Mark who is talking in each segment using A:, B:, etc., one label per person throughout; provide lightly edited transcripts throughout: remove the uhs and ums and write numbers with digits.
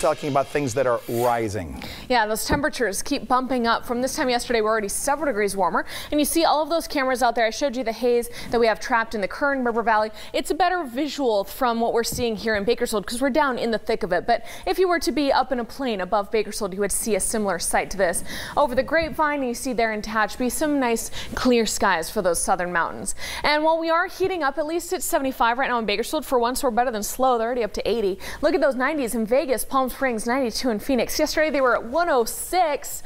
A: talking about things that are rising.
B: Yeah, those temperatures keep bumping up. From this time yesterday, we're already several degrees warmer. And you see all of those cameras out there. I showed you the haze that we have trapped in the Kern River Valley. It's a better visual from what we're seeing here in Bakersfield because we're down in the thick of it. But if you were to be up in a plane above Bakersfield, you would see a similar sight to this. Over the grapevine, you see there in Tehachapi some nice clear skies for those southern mountains. And while we are heating up, at least it's 75 right now in Bakersfield. For once, we're better than slow. They're already up to 80. Look at those 90s in Vegas, Palm Springs, 92 in Phoenix. Yesterday they were at 106.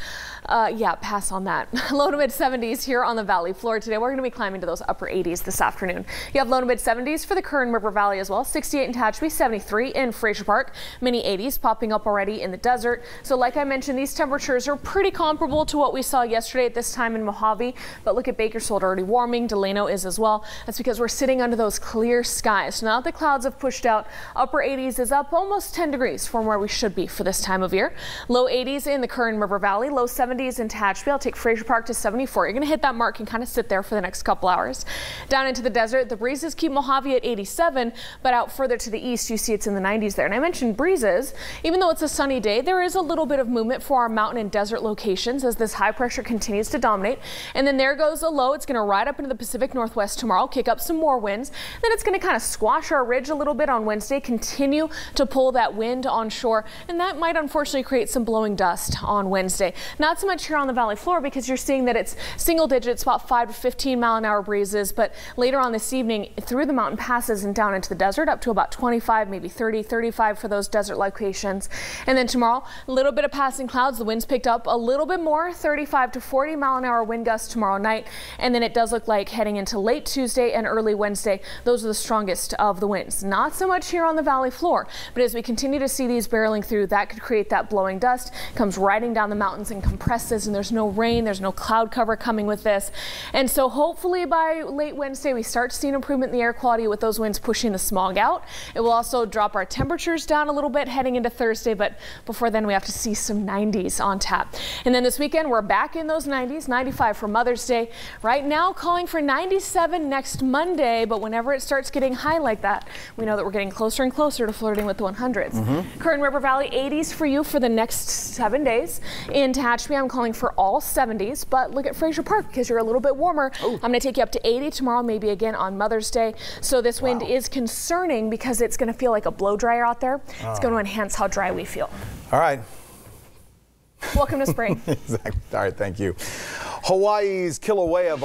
B: Yeah, pass on that. Low to mid 70s here on the valley floor today. We're going to be climbing to those upper 80s this afternoon. You have low to mid 70s for the Kern River Valley as well. 68 in Tehachapi, 73 in Frazier Park. Mini 80s popping up already in the desert. So like I mentioned, these temperatures are pretty comparable to what we saw yesterday at this time in Mojave. But look at Bakersfield already warming. Delano is as well. That's because we're sitting under those clear skies. So now that the clouds have pushed out, upper 80s is up almost 10 degrees from where we should be for this time of year. Low 80s in the Kern River Valley. Low 70s in Tehachapi. I'll take Frazier Park to 74. You're going to hit that mark and kind of sit there for the next couple hours. Down into the desert, the breezes keep Mojave at 87, but out further to the east, you see it's in the 90s there. And I mentioned breezes. Even though it's a sunny day, there is a little bit of movement for our mountain and desert locations as this high pressure continues to dominate. And then there goes a low. It's going to ride up into the Pacific Northwest tomorrow, kick up some more winds. Then it's going to kind of squash our ridge a little bit on Wednesday, continue to pull that wind onshore, and that might unfortunately create some blowing dust on Wednesday. Not so much here on the valley floor because you're seeing that it's single digits, about 5 to 15 mile an hour breezes, but later on this evening through the mountain passes and down into the desert up to about 25, maybe 30, 35 for those desert locations. And then tomorrow, a little bit of passing clouds. The winds picked up a little bit more, 35 to 40 mile an hour wind gusts tomorrow night. And then it does look like heading into late Tuesday and early Wednesday, those are the strongest of the winds. Not so much here on the valley floor, but as we continue to see these barreling through, that could create that blowing dust, comes riding down the mountains and compresses, and there's no rain, there's no cloud cover coming with this. And so hopefully by late Wednesday, we start seeing improvement in the air quality with those winds pushing the smog out. It will also drop our temperatures down a little bit heading into Thursday, but before then we have to see some 90s on tap. And then this weekend, we're back in those 90s, 95 for Mother's Day. Right now calling for 97 next Monday, but whenever it starts getting high like that, we know that we're getting closer and closer to flirting with the 100s. Kern River Valley 80s for you for the next 7 days. In Tehachapi, I'm calling for all 70s, but look at Frazier Park because you're a little bit warmer. I'm going to take you up to 80 tomorrow, maybe again on Mother's Day. So this wind is concerning because it's going to feel like a blow dryer out there. It's going to enhance how dry we feel.
A: All right.
B: Welcome to spring.
A: Exactly. All right. Thank you. Hawaii's Kilauea